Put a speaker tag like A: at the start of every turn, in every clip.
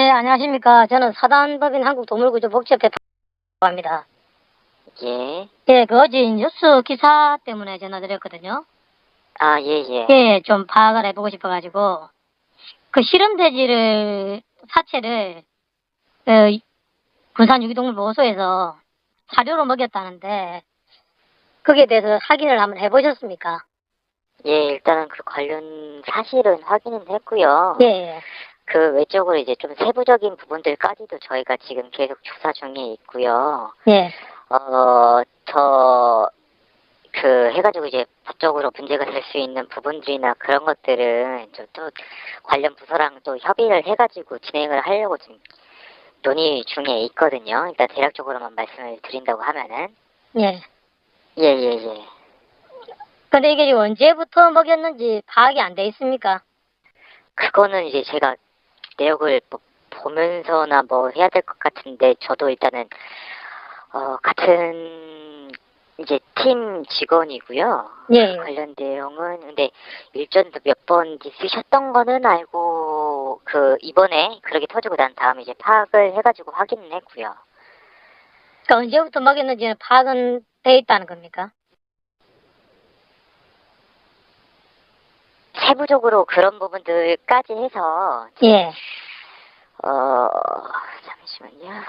A: 예, 안녕하십니까. 저는 사단법인 한국동물구조복지협회 합니다.
B: 예.
A: 예, 그 어제 뉴스 기사 때문에 전화드렸거든요.
B: 아, 예, 예.
A: 예, 좀 파악을 해보고 싶어가지고, 그 실험돼지를, 사체를, 군산 유기동물보호소에서 사료로 먹였다는데, 거기에 대해서 확인을 한번 해보셨습니까?
B: 예, 일단은 그 관련 사실은 확인은 했고요.
A: 예, 예.
B: 그 외적으로 이제 좀 세부적인 부분들까지도 저희가 지금 계속 조사 중에 있고요.
A: 예.
B: 해가지고 이제 법적으로 문제가 될 수 있는 부분들이나 그런 것들은 또 관련 부서랑 또 협의를 해가지고 진행을 하려고 지금 논의 중에 있거든요. 일단 대략적으로만 말씀을 드린다고 하면은.
A: 예.
B: 예, 예, 예.
A: 근데 이게 지금 언제부터 먹였는지 파악이 안 돼 있습니까?
B: 그거는 이제 제가 내역을 뭐 보면서나 뭐 해야 될 것 같은데, 저도 일단은 같은 이제 팀 직원이고요.
A: 예.
B: 그 관련 내용은 근데 일전도 몇 번 있으셨던 거는 알고, 이번에 그렇게 터지고 난 다음에 이제 파악을 해가지고 확인을 했고요.
A: 그러니까 언제부터 먹였는지는 파악은 돼 있다는 겁니까?
B: 세부적으로 그런 부분들까지 해서
A: 예.
B: 잠시만요.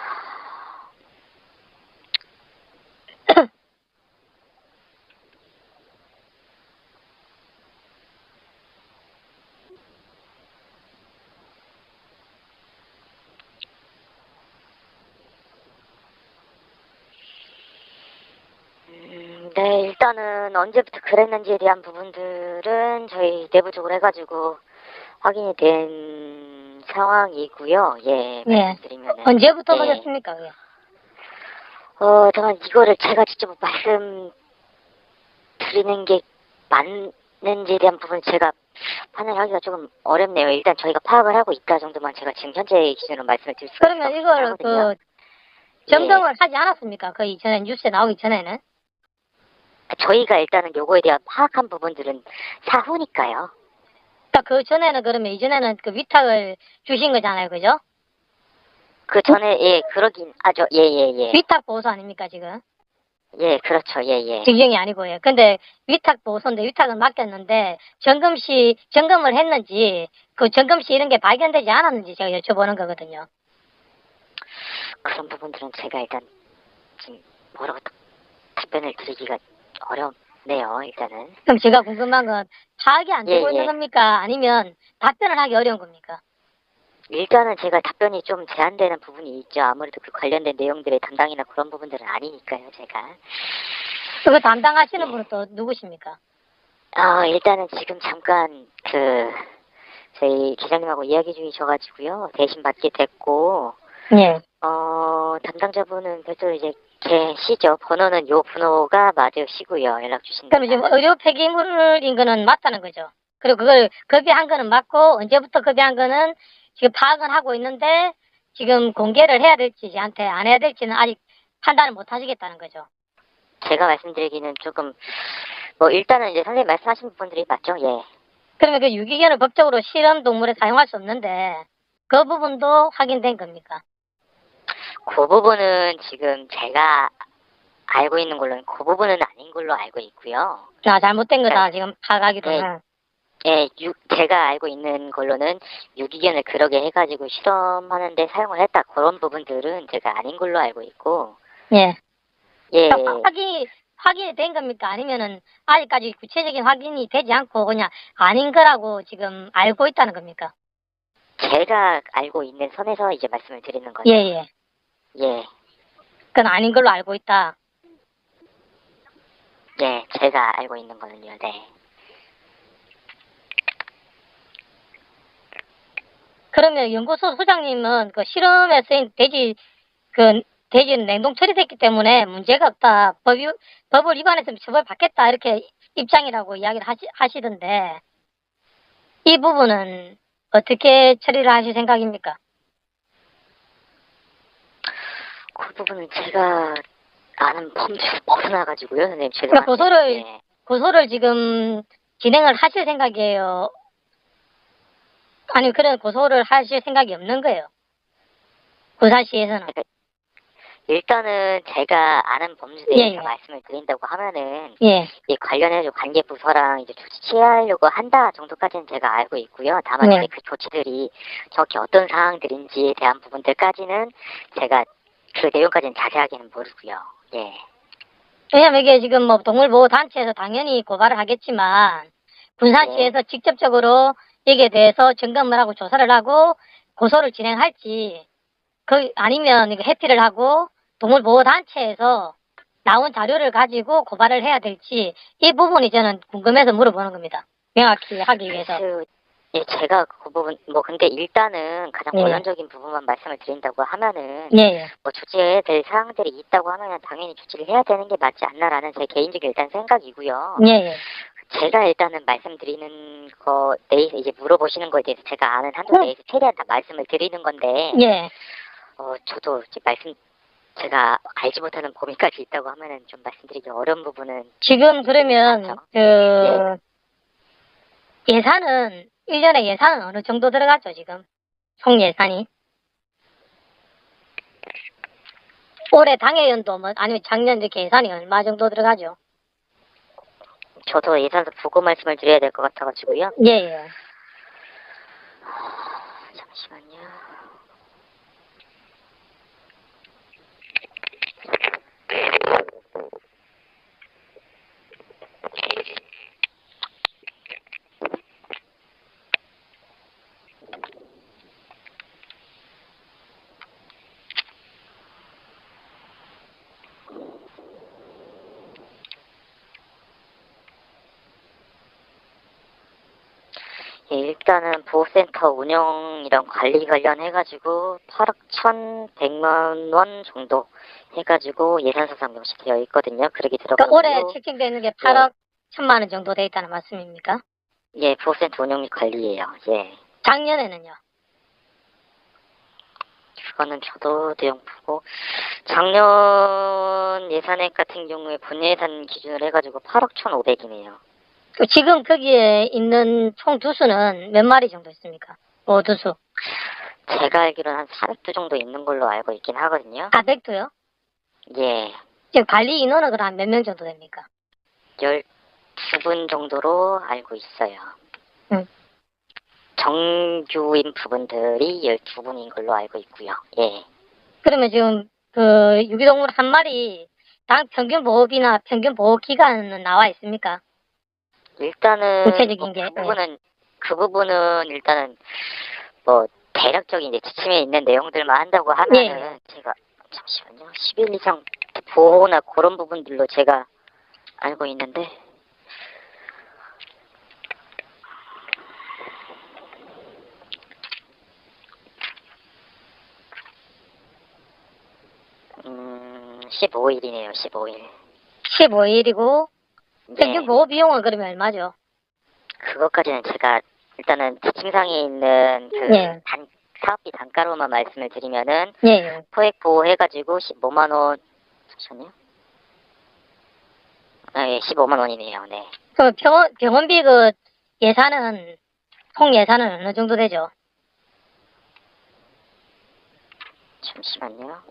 B: 네, 일단은 언제부터 그랬는지에 대한 부분들은 저희 내부적으로 해가지고 확인이 된 상황이고요. 예,
A: 예.
B: 말씀드리면은.
A: 언제부터
B: 예.
A: 먹였습니까, 그게?
B: 다만 이거를 제가 직접 말씀드리는 게 맞는지에 대한 부분 제가 판단하기가 조금 어렵네요. 일단 저희가 파악을 하고 있다 정도만 제가 지금 현재 기준으로 말씀을 드릴 수가
A: 그러면 이걸
B: 하거든요.
A: 점검을 하지 않았습니까? 그 이전에 뉴스에 나오기 전에는?
B: 저희가 일단은 요거에 대한 파악한 부분들은 사후니까요.
A: 그러니까 그 전에는 그러면 이전에는 그 위탁을 주신 거잖아요, 그죠?
B: 그 전에, 예, 그러긴 하죠. 예, 예, 예.
A: 위탁 보호소 아닙니까, 지금?
B: 예, 그렇죠. 예, 예.
A: 직영이 아니고요. 근데 위탁 보호소인데 위탁을 맡겼는데 점검을 했는지 그 점검 시 이런 게 발견되지 않았는지 제가 여쭤보는 거거든요.
B: 그런 부분들은 제가 일단 지금 뭐라고 답변을 드리기가 어렵네요. 일단은.
A: 그럼 제가 궁금한 건 파악이 안 되고
B: 예,
A: 있는
B: 예.
A: 겁니까? 아니면 답변을 하기 어려운 겁니까?
B: 일단은 제가 답변이 좀 제한되는 부분이 있죠. 아무래도 그 관련된 내용들의 담당이나 그런 부분들은 아니니까요, 제가.
A: 그거 담당하시는 분은 또 누구십니까?
B: 일단은 지금 잠깐 저희 기장님하고 이야기 중이셔가지고요. 대신 맡게 됐고,
A: 예.
B: 담당자분은 별도로 이제 계시죠. 번호는 요 번호가 맞으시고요. 연락 주신
A: 그럼 지금
B: 데가.
A: 의료 폐기물인 거는 맞다는 거죠. 그리고 그걸 급여한 거는 맞고 언제부터 급여한 거는 지금 파악은 하고 있는데 지금 공개를 해야 될지 저한테 안 해야 될지는 아직 판단을 못 하시겠다는 거죠.
B: 제가 말씀드리기는 조금, 일단은 이제 선생님 말씀하신 부분들이 맞죠? 예.
A: 그러면 그 유기견을 법적으로 실험 동물에 사용할 수 없는데 그 부분도 확인된 겁니까?
B: 그 부분은 지금 제가 알고 있는 걸로는 그 부분은 아닌 걸로 알고 있고요.
A: 아, 잘못된 거다 지금 파악하기로는.
B: 예, 제가 알고 있는 걸로는 유기견을 그러게 해가지고 실험하는데 사용을 했다. 그런 부분들은 제가 아닌 걸로 알고 있고.
A: 예.
B: 예.
A: 그러니까 확인이 된 겁니까? 아니면은 아직까지 구체적인 확인이 되지 않고 그냥 아닌 거라고 지금 알고 있다는 겁니까?
B: 제가 알고 있는 선에서 이제 말씀을 드리는 거죠.
A: 예, 예.
B: 예.
A: 그건 아닌 걸로 알고 있다.
B: 예, 제가 알고 있는 거는요, 네.
A: 그러면 연구소 소장님은 그 실험에 쓰인 돼지는 냉동 처리됐기 때문에 문제가 없다. 법을 위반해서 처벌 받겠다. 이렇게 입장이라고 이야기를 하시던데, 이 부분은 어떻게 처리를 하실 생각입니까?
B: 그 부분은 제가 아는 범주에서 벗어나가지고요, 선생님.
A: 그러니까
B: 죄송한데. 예.
A: 고소를 지금 진행을 하실 생각이에요? 아니면 그런 고소를 하실 생각이 없는 거예요? 부산시에서는.
B: 일단은 제가 아는 범죄에
A: 예,
B: 대해서
A: 예.
B: 말씀을 드린다고 하면은
A: 예.
B: 이 관련해서 관계부서랑 이제 조치 취하려고 한다 정도까지는 제가 알고 있고요. 다만
A: 네.
B: 이제 그 조치들이 정확히 어떤 사항들인지에 대한 부분들까지는 제가 그 내용까지는 자세하게는 모르고요. 예.
A: 왜냐면 이게 지금 뭐 동물보호단체에서 당연히 고발을 하겠지만, 군산시에서 직접적으로 여기에 대해서 점검을 하고 조사를 하고 고소를 진행할지, 아니면 이거 회피를 하고 동물보호단체에서 나온 자료를 가지고 고발을 해야 될지, 이 부분이 저는 궁금해서 물어보는 겁니다. 명확히 하기 위해서.
B: 예, 제가 그 부분, 근데 일단은 가장
A: 예.
B: 원론적인 부분만 말씀을 드린다고 하면은,
A: 예, 예.
B: 뭐 조치해야 될 사항들이 있다고 하면은 당연히 조치를 해야 되는 게 맞지 않나라는 제 개인적인 일단 생각이고요.
A: 예, 예.
B: 제가 일단은 말씀드리는 거, 내에서 이제 물어보시는 거에 대해서 제가 아는 한도 내에서 최대한 다 말씀을 드리는 건데,
A: 예.
B: 저도 이제 제가 알지 못하는 범위까지 있다고 하면은 좀 말씀드리기 어려운 부분은.
A: 지금 그러면,
B: 많죠.
A: 예산은, 1년에 예산은 어느 정도 들어갔죠, 지금? 총 예산이? 올해 당해연도 아니면 작년 이렇게 예산이 얼마 정도 들어가죠?
B: 저도 예산서 보고 말씀을 드려야 될 것 같아가지고요.
A: 예, 예.
B: 잠시만요. 예, 일단은 보호센터 운영 이런 관리 관련해가지고 8억 1,100만 원 정도 해가지고 예산서상 명시되어 있거든요. 그렇게
A: 그러니까
B: 들어가고요.
A: 올해 책정되는 게 8억 1천만 원 정도 돼 있다는 말씀입니까?
B: 예, 보호센터 운영 및 관리예요. 예.
A: 작년에는요?
B: 그거는 저도 내용 보고 작년 예산액 같은 경우에 본 예산 기준으로 해가지고 8억 1,500이네요.
A: 지금 거기에 있는 총 두수는 몇 마리 정도 있습니까? 두수.
B: 제가 알기로는 한 400두 정도 있는 걸로 알고 있긴 하거든요.
A: 400도요?
B: 예.
A: 지금 관리 인원은 그럼 한 몇 명 정도 됩니까?
B: 12분 정도로 알고 있어요. 정규인 부분들이 12분인 걸로 알고 있고요. 예.
A: 그러면 지금 그 유기동물 한 마리 당 평균 보호비나 평균 보호 기간은 나와 있습니까?
B: 일단은
A: 구체적인 게.
B: 그 부분은 일단은 뭐 대략적인 이제 지침에 있는 내용들만 한다고 하면은 제가 잠시만요. 10일 이상 보호나 그런 부분들로 제가 알고 있는데 음, 15일이네요. 15일.
A: 15일이고 평균
B: 네.
A: 보호 비용은 그러면 얼마죠?
B: 그것까지는 제가 일단은 지침상에 있는
A: 예.
B: 사업비 단가로만 말씀을 드리면은
A: 예.
B: 포획 보호해가지고 15만 원. 잠시만요. 예, 15만 원이네요. 네.
A: 그럼 병원비 그 예산은 총 예산은 어느 정도 되죠?
B: 잠시만요.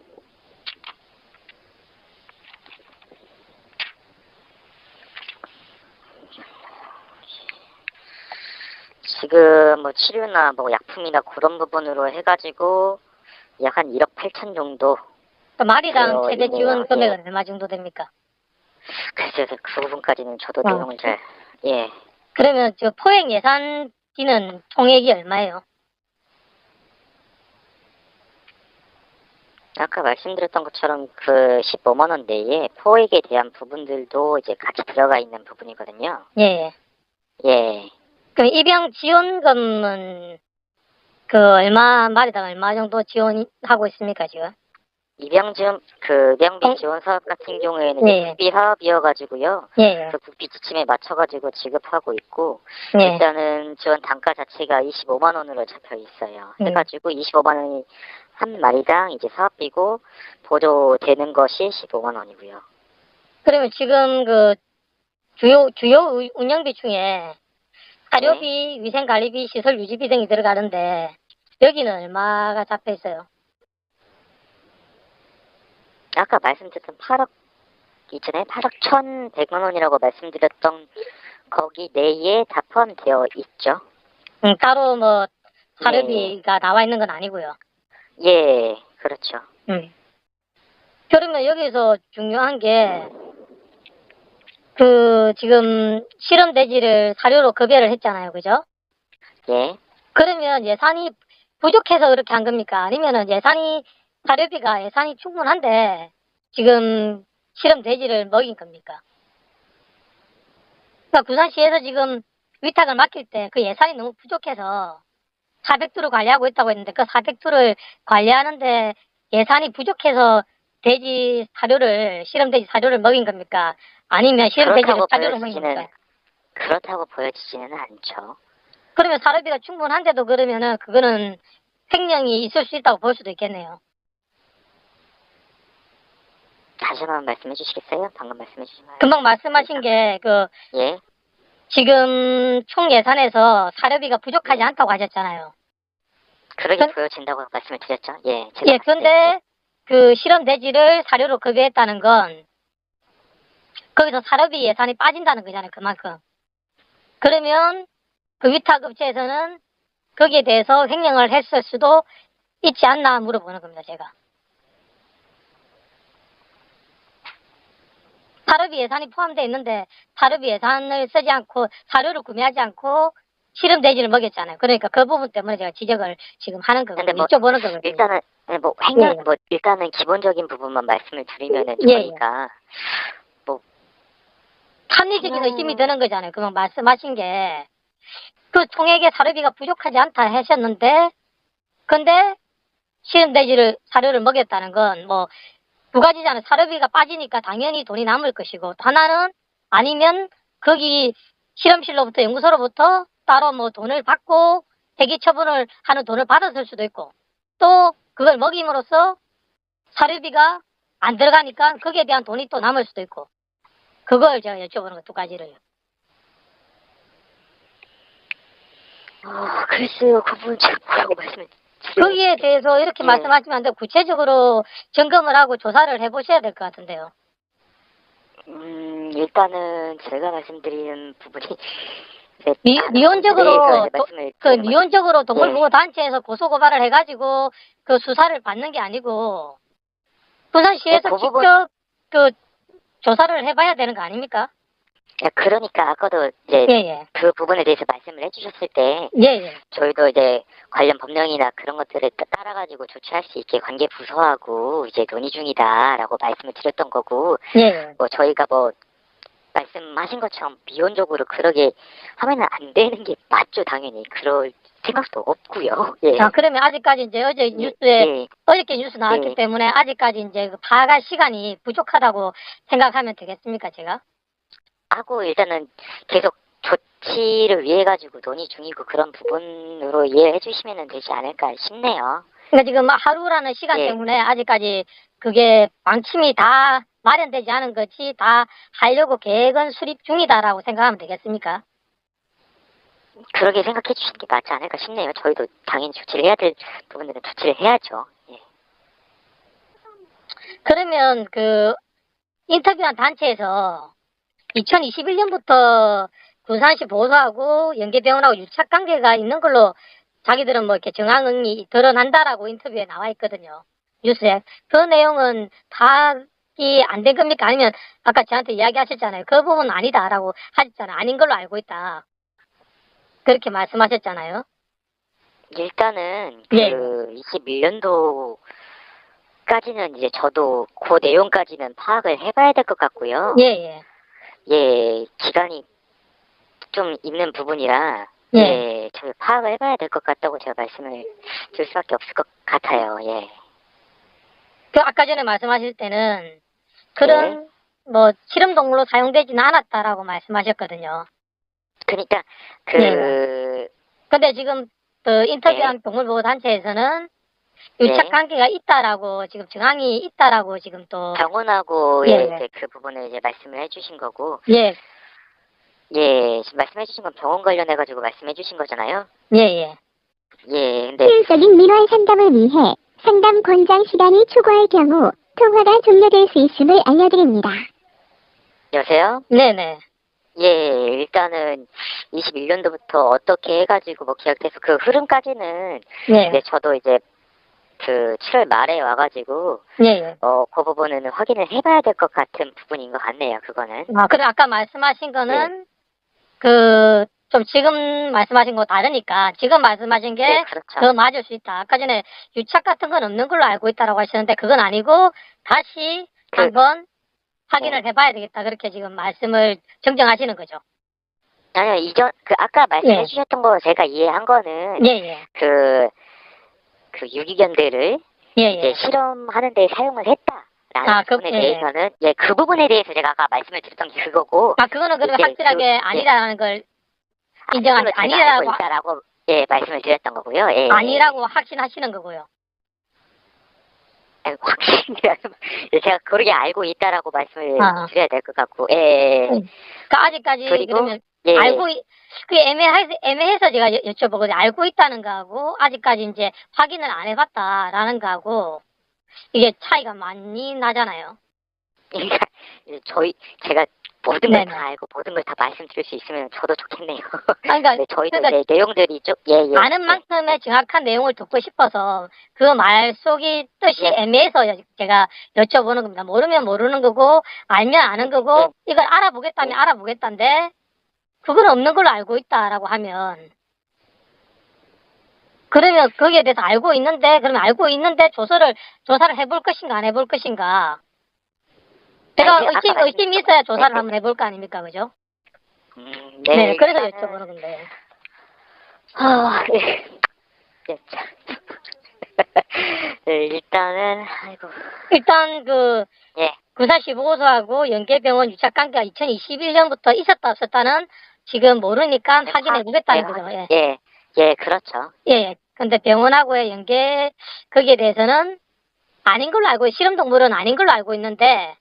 B: 지금 뭐 치료나 뭐 약품이나 그런 부분으로 해가지고 약 한 1억 8천 정도.
A: 마리당 최대 지원
B: 있네요.
A: 금액은 얼마 정도 됩니까?
B: 글쎄요, 그 부분까지는 저도 내용을 예.
A: 그러면 저 포획 예산비는 총액이 얼마예요?
B: 아까 말씀드렸던 것처럼 그 15만 원 내에 포획에 대한 부분들도 이제 같이 들어가 있는 부분이거든요.
A: 예.
B: 예.
A: 그럼 입양 지원금은 마리당 얼마 정도 지원하고 있습니까, 지금?
B: 입양비 지원 사업 같은 경우에는 이제 국비 사업이어가지고요.
A: 예.
B: 그 국비 지침에 맞춰가지고 지급하고 있고,
A: 예.
B: 일단은 지원 단가 자체가 25만 원으로 잡혀 있어요. 해가지고 25만 원이 한 마리당 이제 사업비고, 보조되는 것이 15만 원이고요.
A: 그러면 지금 그 주요 운영비 중에 사료비, 위생관리비, 시설 유지비 등이 들어가는데 여기는 얼마가 잡혀 있어요?
B: 아까 말씀드렸던 8억 이전에 8억 1,100만 원이라고 말씀드렸던 거기 내에 다 포함되어 있죠.
A: 따로 뭐 사료비가 나와 있는 건 아니고요.
B: 예, 그렇죠.
A: 그러면 여기서 중요한 게 지금 실험 돼지를 사료로 급여를 했잖아요, 그죠?
B: 예.
A: 그러면 예산이 부족해서 그렇게 한 겁니까? 아니면은 사료비가 충분한데 지금 실험 돼지를 먹인 겁니까? 그러니까 부산시에서 지금 위탁을 맡길 때 그 예산이 너무 부족해서 400두를 관리하고 있다고 했는데 그 400두를 관리하는데 예산이 부족해서 실험 돼지 사료를 먹인 겁니까? 아니면 실험 돼지를 사료로 먹인 겁니까?
B: 그렇다고 보여지지는 않죠.
A: 그러면 사료비가 충분한데도 그러면은 그거는 횡령이 있을 수 있다고 볼 수도 있겠네요.
B: 다시 한번 말씀해 주시겠어요? 방금 말씀해 주신 말.
A: 금방 말씀하신 게
B: 예.
A: 지금 총 예산에서 사료비가 부족하지 않다고 하셨잖아요.
B: 그러게 보여진다고 말씀을 드렸죠. 예.
A: 예, 그런데 그 실험 돼지를 사료로 급여했다는 건 거기서 사료비 예산이 빠진다는 거잖아요. 그만큼. 그러면 그 위탁업체에서는 거기에 대해서 횡령을 했을 수도 있지 않나 물어보는 겁니다. 제가. 사료비 예산이 포함되어 있는데 사료비 예산을 쓰지 않고 사료를 구매하지 않고 실험 돼지를 먹였잖아요. 그러니까 그 부분 때문에 제가 지적을 지금 하는 거거든요. 여쭤보는 거거든요.
B: 일단은 일단은 기본적인 부분만 말씀을 드리면은 저희가
A: 합리적인 의심이 드는 거잖아요. 그만 말씀하신 게 그 총액의 사료비가 부족하지 않다 하셨는데 근데 실험 돼지를 사료를 먹였다는 건 두 가지잖아요. 사료비가 빠지니까 당연히 돈이 남을 것이고 하나는 아니면 거기 실험실로부터 연구소로부터 따로 돈을 받고 폐기 처분을 하는 돈을 받았을 수도 있고 또 그걸 먹임으로써 사료비가 안 들어가니까 거기에 대한 돈이 또 남을 수도 있고 그걸 제가 여쭤보는 거 두 가지를요.
B: 글쎄요. 그 부분 제가 뭐라고 말씀을
A: 거기에 대해서 이렇게 말씀하시면 안 되고 구체적으로 점검을 하고 조사를 해보셔야 될 것 같은데요.
B: 일단은 제가 말씀드리는 부분이
A: 미온적으로 동물보호단체에서 고소고발을 해가지고 그 수사를 받는 게 아니고 부산시에서 직접 조사를 해봐야 되는 거 아닙니까?
B: 그러니까 아까도 이제 그 부분에 대해서 말씀을 해주셨을 때 저희도 이제 관련 법령이나 그런 것들을 따라가지고 조치할 수 있게 관계 부서하고 이제 논의 중이다라고 말씀을 드렸던 거고 저희가 말씀하신 것처럼 비혼적으로 그러게 하면은 안 되는 게 맞죠. 당연히 그럴 생각도 없고요.
A: 그러면 아직까지 이제 어저께 뉴스 나왔기 때문에 아직까지 이제 파악할 시간이 부족하다고 생각하면 되겠습니까, 제가?
B: 하고 일단은 계속 조치를 위해 가지고 논의 중이고 그런 부분으로 이해해 주시면 되지 않을까 싶네요.
A: 그러니까 지금 하루라는 시간 때문에 아직까지 그게 방침이 다 마련되지 않은 것이 다 하려고 계획은 수립 중이다라고 생각하면 되겠습니까?
B: 그렇게 생각해 주시는 게 맞지 않을까 싶네요. 저희도 당연히 조치를 해야 될 부분들은 조치를 해야죠.
A: 그러면 인터뷰한 단체에서 2021년부터 군산시 보수하고 연계병원하고 유착관계가 있는 걸로 자기들은 이렇게 정황이 드러난다라고 인터뷰에 나와 있거든요. 뉴스에. 그 내용은 파악이 안 된 겁니까? 아니면 아까 저한테 이야기하셨잖아요. 그 부분은 아니다라고 하셨잖아요. 아닌 걸로 알고 있다. 그렇게 말씀하셨잖아요.
B: 일단은 21년도까지는 이제 저도 그 내용까지는 파악을 해봐야 될 것 같고요. 기간이 좀 있는 부분이라 저희 파악을 해봐야 될 것 같다고 제가 말씀을 드릴 수밖에 없을 것 같아요.
A: 아까 전에 말씀하실 때는 그런 실험동물로 사용되지는 않았다라고 말씀하셨거든요.
B: 그러니까
A: 근데 지금 인터뷰한 동물보호단체에서는 유착관계가 있다라고 지금 정황이 있다라고 지금 또
B: 병원하고 이제 그 부분을 이제 말씀을 해주신 거고 지금 말씀해주신 건 병원 관련해가지고 말씀해주신 거잖아요. 근데
C: 효율적인 민원 상담을 위해 상담 권장 시간이 초과할 경우 통화가 종료될 수 있음을 알려드립니다.
B: 여보세요?
A: 네네.
B: 예, 일단은 21년도부터 어떻게 해가지고 뭐 계약돼서 그 흐름까지는
A: 네.
B: 네, 저도 이제 그 7월 말에 와가지고
A: 예.
B: 그 부분은 확인을 해봐야 될 것 같은 부분인 것 같네요. 그거는.
A: 그래 아까 말씀하신
B: 네.
A: 거는 좀 지금 말씀하신 거 다르니까 지금 말씀하신 게
B: 네, 그렇죠.
A: 더 맞을 수 있다. 아까 전에 유착 같은 건 없는 걸로 알고 있다라고 하셨는데 그건 아니고 다시 한번 확인을 해봐야 되겠다. 그렇게 지금 말씀을 정정하시는 거죠.
B: 아니요, 아까 말씀해
A: 예.
B: 주셨던 거 제가 이해한 거는
A: 예.
B: 그 유기견들을
A: 예.
B: 이제 실험하는 데 사용을 했다라는 부분에
A: 예.
B: 대해서는 그 부분에 대해서 제가 아까 말씀을 드렸던 게 그거고
A: 그거는 그래도
B: 이제
A: 확실하게 아니라는 걸 인정하시
B: 아니라고 있다라고 말씀을 드렸던 거고요. 예.
A: 아니라고 확신하시는 거고요.
B: 확신이라는 제가 그렇게 알고 있다라고 말씀을 드려야 될 것 같고. 예.
A: 그러니까 아직까지
B: 그리고
A: 그러면
B: 예.
A: 애매해서 제가 여쭤보거든요. 알고 있다는 거하고 아직까지 이제 확인을 안 해봤다라는 거하고 이게 차이가 많이 나잖아요.
B: 그러니까 제가 모든 걸
A: 네네.
B: 다 알고 모든 걸 다 말씀드릴 수 있으면 저도 좋겠네요.
A: 그러니까
B: 네, 저희도
A: 그러니까
B: 이제 내용들이 좀
A: 아는 만큼의 정확한 내용을 듣고 싶어서 그 말 속이 뜻이 애매해서 제가 여쭤보는 겁니다. 모르면 모르는 거고 알면 아는 거고 이걸 알아보겠다면 알아보겠다는데 그건 없는 걸로 알고 있다라고 하면 그러면 거기에 대해서 알고 있는데 그러면 알고 있는데 조사를 해볼 것인가 안 해볼 것인가 제가 의심이 있어야 조사를 한번 해볼 거 아닙니까, 그죠? 네, 그래서 여쭤보는 건데.
B: 네. 네, 일단은
A: 일단 군산 15호소하고 연계병원 유착 관계가 2021년부터 있었다 없었다는 지금 모르니까 확인해 보겠다는 거죠.
B: 예, 그렇죠.
A: 예. 근데 병원하고의 연계 거기에 대해서는 아닌 걸로 알고 실험동물은 아닌 걸로 알고 있는데.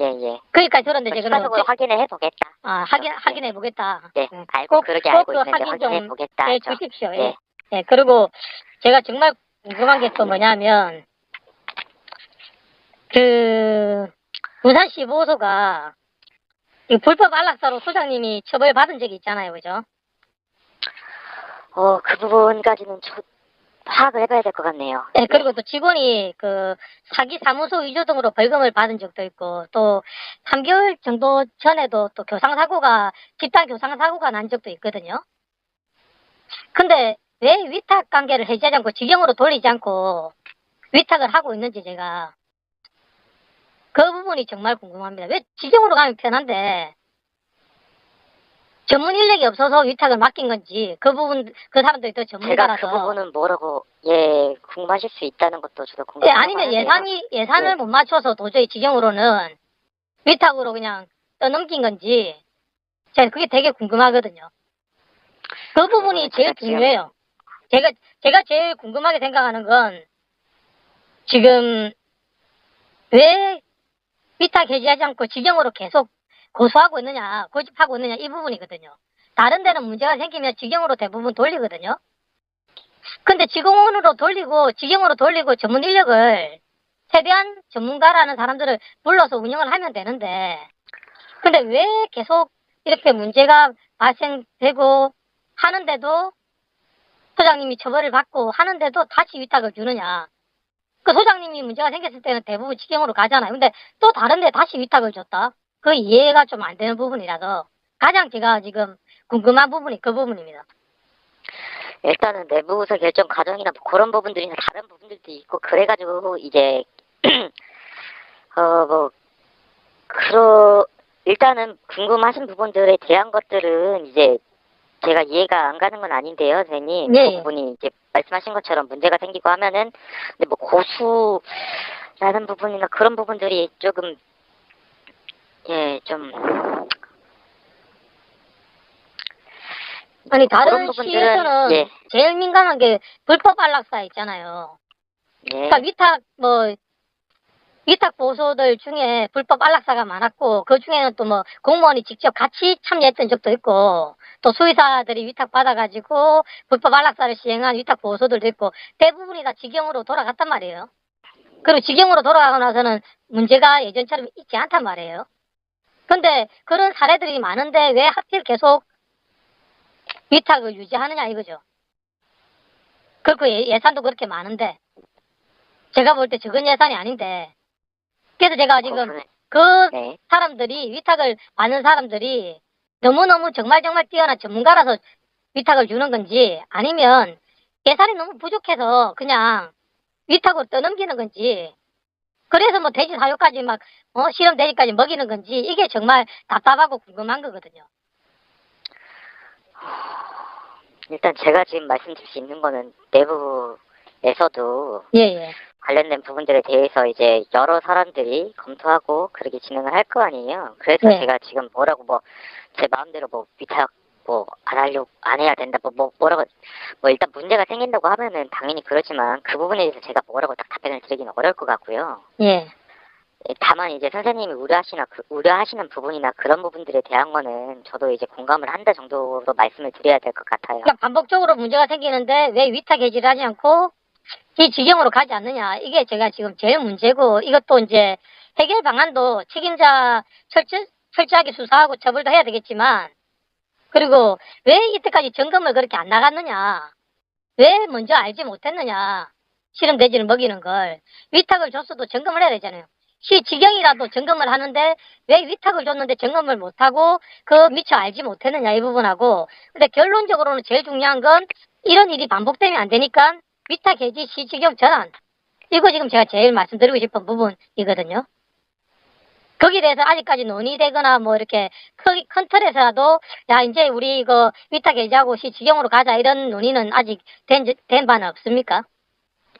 B: 예.
A: 그러니까 저런데 지금
B: 추가적으로 확인을 해보겠다.
A: 확인해 보겠다.
B: 네, 그렇게 알고 있는데 확인해 보겠다.
A: 해 주십시오. 예. 그리고 제가 정말 궁금한 게 또 뭐냐면 군산 15호소가 불법 안락사로 소장님이 처벌받은 적이 있잖아요, 그죠?
B: 그 부분까지는 파악을 해봐야 될 것 같네요.
A: 네, 그리고 또 직원이 사기 사무소 위조 등으로 벌금을 받은 적도 있고, 또 3개월 정도 전에도 또 집단 교상사고가 난 적도 있거든요. 근데 왜 위탁 관계를 해지하지 않고 직영으로 돌리지 않고 위탁을 하고 있는지 제가 그 부분이 정말 궁금합니다. 왜 직영으로 가면 편한데 전문 인력이 없어서 위탁을 맡긴 건지 그 사람들이 더 전문가라서
B: 제가 그 부분은 뭐라고 궁금하실 수 있다는 것도 저도 궁금해요.
A: 아니면 예산을 못 맞춰서 도저히 직영으로는 위탁으로 그냥 떠넘긴 건지 제가 그게 되게 궁금하거든요. 그 부분이 제일 중요해요. 제가 제일 궁금하게 생각하는 건 지금 왜 위탁 해지하지 않고 직영으로 계속 고소하고 있느냐, 고집하고 있느냐 이 부분이거든요. 다른 데는 문제가 생기면 직영으로 대부분 돌리거든요. 근데 직영으로 돌리고 전문 인력을 최대한 전문가라는 사람들을 불러서 운영을 하면 되는데 근데 왜 계속 이렇게 문제가 발생되고 하는데도 소장님이 처벌을 받고 하는데도 다시 위탁을 주느냐. 소장님이 문제가 생겼을 때는 대부분 직영으로 가잖아요. 근데 또 다른 데 다시 위탁을 줬다. 그 이해가 좀 안 되는 부분이라서 가장 제가 지금 궁금한 부분이 그 부분입니다.
B: 일단은 내부서 결정 과정이나 뭐 그런 부분들이나 다른 부분들도 있고 그래가지고 이제 일단은 궁금하신 부분들에 대한 것들은 이제 제가 이해가 안 가는 건 아닌데요, 선생님. 그 부분이 이제 말씀하신 것처럼 문제가 생기고 하면은 근데 뭐 고수라는 부분이나 그런 부분들이 조금 좀
A: 아니 다른 시에서는 제일 민감한 게 불법 안락사 있잖아요. 그러니까 위탁 보소들 중에 불법 안락사가 많았고 그 중에는 또 뭐 공무원이 직접 같이 참여했던 적도 있고 또 수의사들이 위탁 받아가지고 불법 안락사를 시행한 위탁 보소들도 있고 대부분이 다 직영으로 돌아갔단 말이에요. 그리고 직영으로 돌아가고 나서는 문제가 예전처럼 있지 않단 말이에요. 근데 그런 사례들이 많은데 왜 하필 계속 위탁을 유지하느냐 이거죠. 그리고 예산도 그렇게 많은데 제가 볼 때 적은 예산이 아닌데 그래서 제가 지금 그
B: 네.
A: 사람들이 위탁을 받는 사람들이 너무너무 정말 뛰어난 전문가라서 위탁을 주는 건지 아니면 예산이 너무 부족해서 그냥 위탁으로 떠넘기는 건지 그래서 뭐 돼지 사료까지 막 실험 돼지까지 먹이는 건지 이게 정말 답답하고 궁금한 거거든요.
B: 일단 제가 지금 말씀드릴 수 있는 거는 내부에서도
A: 예.
B: 관련된 부분들에 대해서 이제 여러 사람들이 검토하고 그렇게 진행을 할 거 아니에요. 그래서
A: 네.
B: 제가 지금 뭐라고 제 마음대로 위탁 안 해야 된다 뭐라고 일단 문제가 생긴다고 하면은 당연히 그렇지만 그 부분에 대해서 제가 뭐라고 딱 답변을 드리기는 어려울 것 같고요.
A: 예.
B: 다만 이제 선생님이 우려하시는 부분이나 그런 부분들에 대한 거는 저도 이제 공감을 한다 정도로 말씀을 드려야 될 것 같아요.
A: 그러니까 반복적으로 문제가 생기는데 왜 위탁 해지를 하지 않고 이 지경으로 가지 않느냐 이게 제가 지금 제일 문제고 이것도 이제 해결 방안도 책임자 철저하게 수사하고 처벌도 해야 되겠지만 그리고 왜 이때까지 점검을 그렇게 안 나갔느냐 왜 먼저 알지 못했느냐 실험 돼지를 먹이는 걸 위탁을 줬어도 점검을 해야 되잖아요. 시지경이라도 점검을 하는데 왜 위탁을 줬는데 점검을 못하고 그 미처 알지 못했느냐 이 부분하고 근데 결론적으로는 제일 중요한 건 이런 일이 반복되면 안 되니까 위탁 해지 시지경 전환 이거 지금 제가 제일 말씀드리고 싶은 부분이거든요. 거기에 대해서 아직까지 논의되거나 뭐 이렇게 큰 틀에서라도 야 이제 우리 이거 위탁 해지하고 시지경으로 가자 이런 논의는 아직 된 바는 없습니까?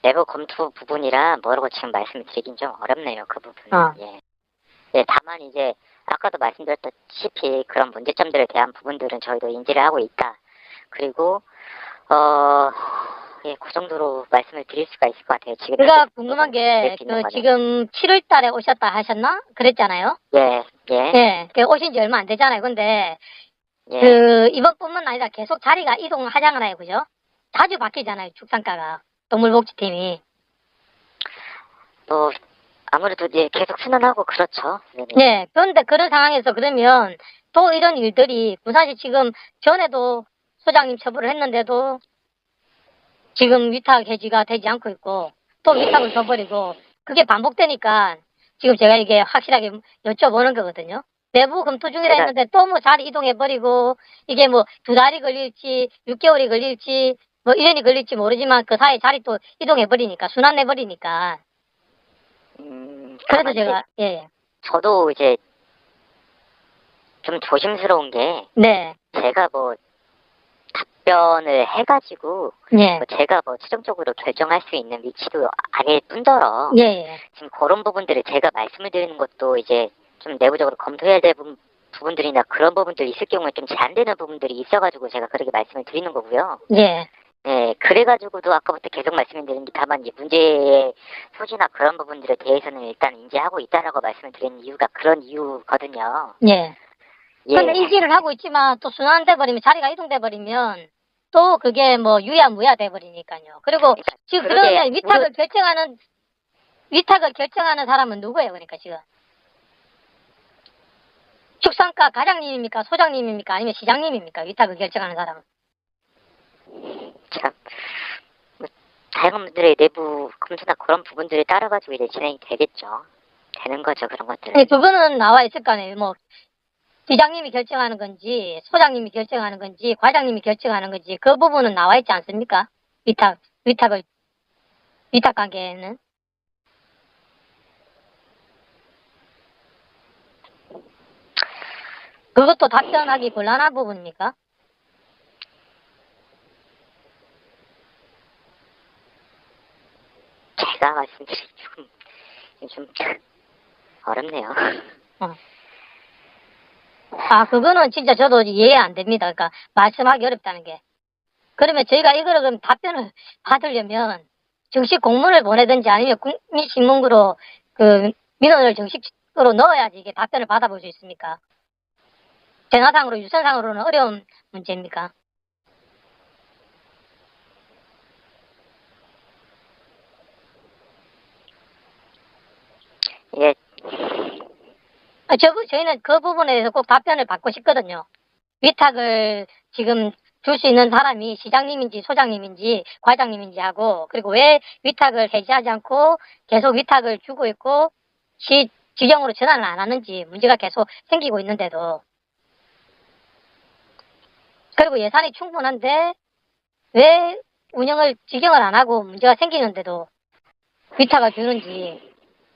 B: 내부 검토 부분이라 뭐라고 지금 말씀을 드리긴 좀 어렵네요. 그 부분은. 예. 네, 다만 이제 아까도 말씀드렸다시피 그런 문제점들에 대한 부분들은 저희도 인지를 하고 있다. 그리고 예, 그 정도로 말씀을 드릴 수가 있을 것 같아요. 지금
A: 제가 궁금한 게 지금 7월 달에 오셨다 하셨나? 그랬잖아요.
B: 예.
A: 예. 오신 지 얼마 안 되잖아요. 근데
B: 예.
A: 이번뿐만 아니라 계속 자리가 이동하잖아요. 그죠? 자주 바뀌잖아요. 축산과가. 동물복지팀이.
B: 아무래도 이제 계속 순환하고 그렇죠. 네네.
A: 네. 그런데 그런 상황에서 그러면 또 이런 일들이 사실 지금 전에도 소장님 처벌을 했는데도 지금 위탁 해지가 되지 않고 있고 또 위탁을 줘버리고 그게 반복되니까 지금 제가 이게 확실하게 여쭤보는 거거든요. 내부 검토 중이라 했는데 또 뭐 자리 이동해버리고 이게 뭐 2달이 걸릴지 6개월이 걸릴지 뭐 1년이 걸릴지 모르지만 그 사이에 자리 또 이동해버리니까 순환해버리니까 그래서 제가 예.
B: 저도 이제 좀 조심스러운 게
A: 네.
B: 제가 답변을 해가지고
A: 예.
B: 제가 최종적으로 결정할 수 있는 위치도 아닐 뿐더러
A: 예.
B: 지금 그런 부분들을 제가 말씀을 드리는 것도 이제 좀 내부적으로 검토해야 될 부분들이나 그런 부분들이 있을 경우에 좀 제한되는 부분들이 있어가지고 제가 그렇게 말씀을 드리는 거고요.
A: 예.
B: 네, 그래가지고도 아까부터 계속 말씀을 드린 게 다만 이제 문제의 소지나 그런 부분들에 대해서는 일단 인지하고 있다라고 말씀을 드리는 이유가 그런 이유거든요.
A: 예. 근데 인지를 하고 있지만 또 순환돼 버리면 자리가 이동돼 버리면 또 그게 뭐 유야무야 돼 버리니까요. 그리고 지금 그러면 위탁을 결정하는 사람은 누구예요? 그러니까 지금 축산과 과장님입니까? 소장님입니까? 아니면 시장님입니까? 위탁을 결정하는 사람은.
B: 참 다양한 분들의 내부 검토나 그런 부분들에 따라가지고 이제 진행이 되는 거죠. 그런 것들.
A: 네, 그거는 나와 있을 거 아니에요. 뭐 시장님이 결정하는 건지 소장님이 결정하는 건지 과장님이 결정하는 건지 그 부분은 나와 있지 않습니까? 위탁 관계에는. 그것도 답변하기 곤란한 부분입니까?
B: 제가 말씀드리기 좀 어렵네요.
A: 그거는 진짜 저도 이해 안 됩니다. 그러니까 말씀하기 어렵다는 게. 그러면 저희가 이거를 그럼 답변을 받으려면 정식 공문을 보내든지 아니면 국민신문구로 그 민원을 정식으로 넣어야지 이게 답변을 받아볼 수 있습니까? 전화상으로 유선상으로는 어려운 문제입니까? 저희는 그 부분에 대해서 꼭 답변을 받고 싶거든요. 위탁을 지금 줄 수 있는 사람이 시장님인지 소장님인지 과장님인지 하고, 그리고 왜 위탁을 해지하지 않고 계속 위탁을 주고 있고 지경으로 전환을 안 하는지 문제가 계속 생기고 있는데도, 그리고 예산이 충분한데 왜 운영을 지경을 안 하고 문제가 생기는데도 위탁을 주는지.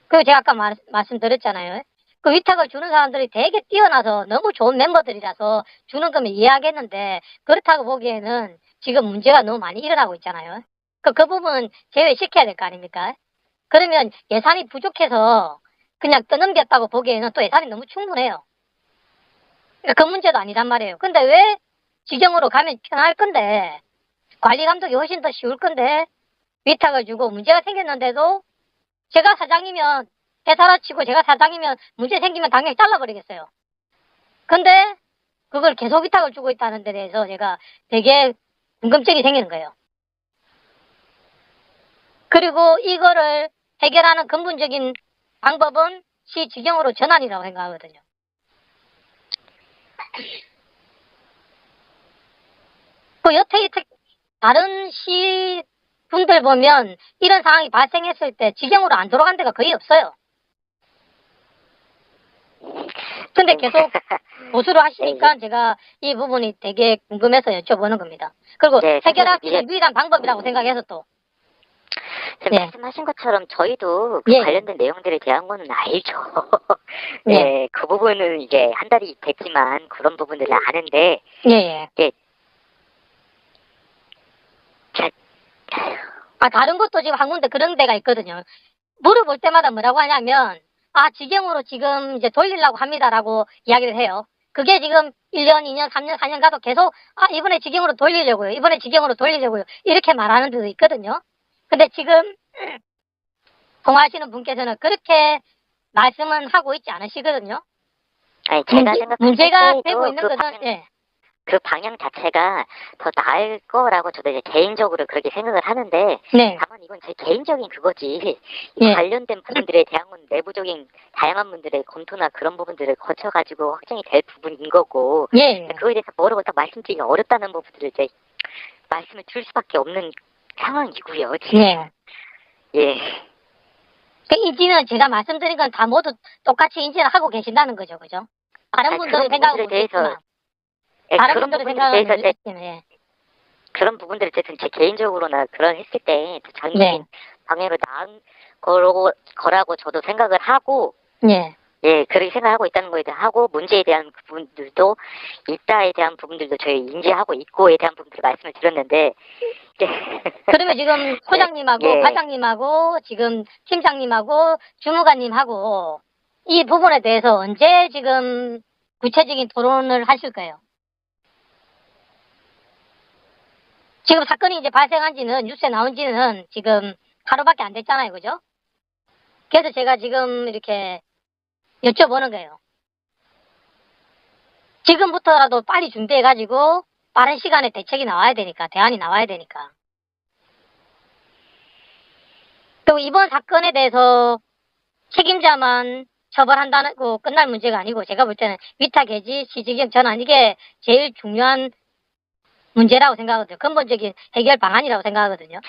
A: 그리고 제가 아까 말씀드렸잖아요. 그 위탁을 주는 사람들이 되게 뛰어나서 너무 좋은 멤버들이라서 주는 거면 이해하겠는데, 그렇다고 보기에는 지금 문제가 너무 많이 일어나고 있잖아요. 그 부분은 제외시켜야 될 거 아닙니까? 그러면 예산이 부족해서 그냥 떠넘겼다고 보기에는 또 예산이 너무 충분해요. 그 문제도 아니란 말이에요. 근데 왜 지경으로 가면 편할 건데, 관리 감독이 훨씬 더 쉬울 건데 위탁을 주고 문제가 생겼는데도, 제가 사장이면 해사라치고 제가 사장이면 문제 생기면 당연히 잘라버리겠어요. 근데 그걸 계속 위탁을 주고 있다는 데 대해서 제가 되게 궁금증이 생기는 거예요. 그리고 이거를 해결하는 근본적인 방법은 시 지경으로 전환이라고 생각하거든요. 그 여태 다른 시 분들 보면 이런 상황이 발생했을 때 지경으로 안 돌아간 데가 거의 없어요. 근데 계속 보수를 하시니까 제가 이 부분이 되게 궁금해서 여쭤보는 겁니다. 그리고
B: 네,
A: 해결할 수
B: 이제
A: 있는 유일한 방법이라고 생각해서 또. 네.
B: 말씀하신 것처럼 저희도 그
A: 예.
B: 관련된 내용들에 대한 거는 알죠.
A: 예.
B: 예, 그 부분은 이제 한 달이 됐지만 그런 부분들을 아는데,
A: 예, 예.
B: 예. 자,
A: 다른 것도 지금 한 군데 그런 데가 있거든요. 물어볼 때마다 뭐라고 하냐면, 지경으로 지금 이제 돌리려고 합니다라고 이야기를 해요. 그게 지금 1년, 2년, 3년, 4년 가도 계속, 이번에 지경으로 돌리려고요. 이번에 지경으로 돌리려고요. 이렇게 말하는 데도 있거든요. 근데 지금, 통화하시는 분께서는 그렇게 말씀은 하고 있지 않으시거든요.
B: 아니, 제가 생각할
A: 문제가
B: 때도
A: 되고 있는
B: 그
A: 것은,
B: 방향,
A: 예.
B: 그 방향 자체가 더 나을 거라고 저도 이제 개인적으로 그렇게 생각을 하는데,
A: 네.
B: 다만 이건 제 개인적인 그거지.
A: 예.
B: 관련된 부분들에 대한 건 내부적인 다양한 분들의 검토나 그런 부분들을 거쳐가지고 확정이 될 부분인 거고,
A: 예.
B: 그거에 대해서 뭐라고 딱 말씀드리기 어렵다는 부분들을 이제 말씀을 드릴 수밖에 없는 상황이고요. 지금.
A: 예.
B: 예.
A: 그 인지는 제가 말씀드린 건 다 모두 똑같이 인지를 하고 계신다는 거죠, 그죠? 다른 분들의 생각은 모르겠지만,
B: 예,
A: 다른
B: 그런
A: 분들의
B: 부분들에
A: 생각은
B: 대해서
A: 모르겠지만, 예.
B: 그런 부분들을 제 개인적으로나 그런 했을 때 장기적인
A: 네.
B: 방향으로 나은 거라고 저도 생각을 하고,
A: 예.
B: 예, 그렇게 생각하고 있다는 거에 대한 하고, 문제에 대한 부분들도 있다에 대한 부분들도 저희 인지하고 있고에 대한 부분들을 말씀을 드렸는데,
A: 그러면 지금 소장님하고
B: 예.
A: 과장님하고 지금 팀장님하고 주무관님하고 이 부분에 대해서 언제 지금 구체적인 토론을 하실 거예요? 지금 사건이 이제 발생한 지는, 뉴스에 나온 지는 지금 하루밖에 안 됐잖아요, 그죠? 그래서 제가 지금 이렇게 여쭤보는 거예요. 지금부터라도 빨리 준비해가지고 빠른 시간에 대책이 나와야 되니까, 대안이 나와야 되니까. 그리고 이번 사건에 대해서 책임자만 처벌한다는 거 끝날 문제가 아니고, 제가 볼 때는 위탁 해지, 시지경 전환, 이게 제일 중요한 문제라고 생각하거든요. 근본적인 해결 방안이라고 생각하거든요.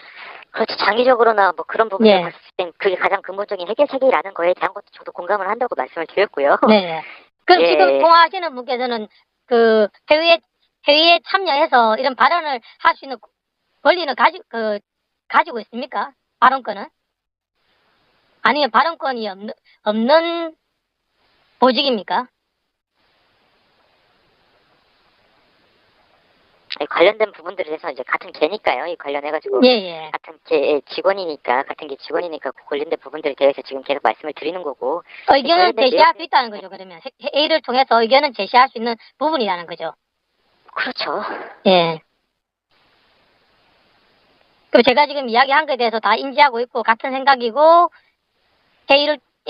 B: 그렇죠. 장기적으로나 뭐 그런 부분을
A: 예.
B: 봤을 땐 그게 가장 근본적인 해결책이라는 거에 대한 것도 저도 공감을 한다고 말씀을 드렸고요.
A: 네. 그럼
B: 예.
A: 지금 통화하시는 분께서는 그 회의에 참여해서 이런 발언을 할 수 있는 권리는 가지고 있습니까? 발언권은? 아니면 발언권이 없는 보직입니까?
B: 관련된 부분들에 대해서 이제 같은 개니까요. 이 관련해가지고.
A: 예, 예.
B: 같은 게 직원이니까, 같은 게 직원이니까 그 관련된 부분들에 대해서 지금 계속 말씀을 드리는 거고.
A: 의견을 제시할 수 있다는 거죠, 그러면. 회의를 통해서 의견을 제시할 수 있는 부분이라는 거죠.
B: 그렇죠.
A: 예. 그럼 제가 지금 이야기한 것에 대해서 다 인지하고 있고, 같은 생각이고,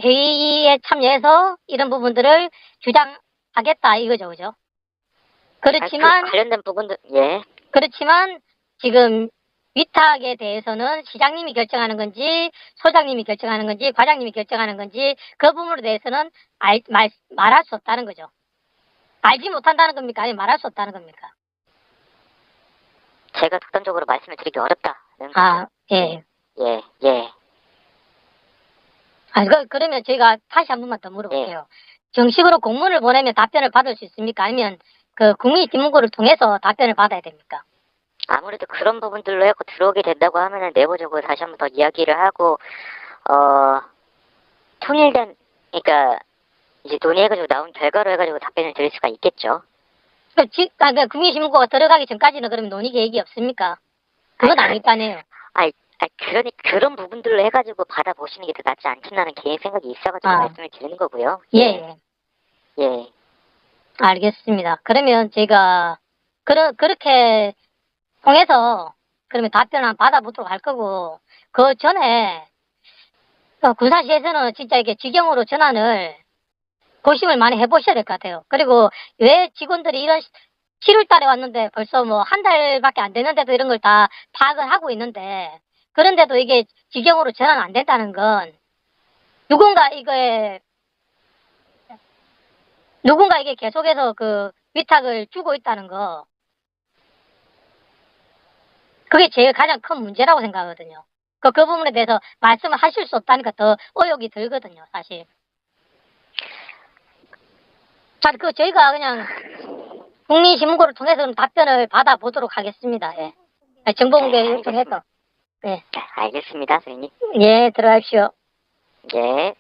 A: 회의에 참여해서 이런 부분들을 주장하겠다, 이거죠, 그죠? 그렇지만,
B: 관련된 부분들, 예.
A: 그렇지만, 지금 위탁에 대해서는 시장님이 결정하는 건지, 소장님이 결정하는 건지, 과장님이 결정하는 건지, 그 부분에 대해서는 말할 수 없다는 거죠. 알지 못한다는 겁니까? 아니면 말할 수 없다는 겁니까?
B: 제가 독단적으로 말씀을 드리기 어렵다는 거죠.
A: 아, 예.
B: 예, 예.
A: 아, 그러면 저희가 다시 한 번만 더 물어볼게요. 정식으로 공문을 보내면 답변을 받을 수 있습니까? 아니면 그 국민신문고를 통해서 답변을 받아야 됩니까?
B: 아무래도 그런 부분들로 해서 들어오게 된다고 하면은 내부적으로 다시 한번 더 이야기를 하고, 통일된, 그러니까, 이제 논의해가지고 나온 결과로 해가지고 답변을 드릴 수가 있겠죠.
A: 그 국민신문고가 들어가기 전까지는 그러면 논의 계획이 없습니까? 그건 아닐 거 아니에요.
B: 그러니 그런 부분들로 해가지고 받아보시는 게 더 낫지 않겠나는 개인 생각이 있어가지고 말씀을 드리는 거고요.
A: 예, 예.
B: 예.
A: 알겠습니다. 그러면 제가, 그렇게 통해서, 그러면 답변을 한번 받아보도록 할 거고, 그 전에, 군산시에서는 진짜 이게 직영으로 전환을 고심을 많이 해보셔야 될 것 같아요. 그리고 왜 직원들이 이런 7월 달에 왔는데 벌써 뭐 한 달밖에 안 됐는데도 이런 걸 다 파악을 하고 있는데, 그런데도 이게 직영으로 전환 안 된다는 건 누군가 이게 계속해서 그 위탁을 주고 있다는 거, 그게 제일 가장 큰 문제라고 생각하거든요. 그 부분에 대해서 말씀을 하실 수 없다니까 더 의욕이 들거든요, 사실. 자, 저희가 그냥 국민신문고를 통해서 좀 답변을 받아보도록 하겠습니다. 예. 정보공개 요청해서. 네.
B: 알겠습니다, 선생님.
A: 예, 들어가십시오.
B: 예.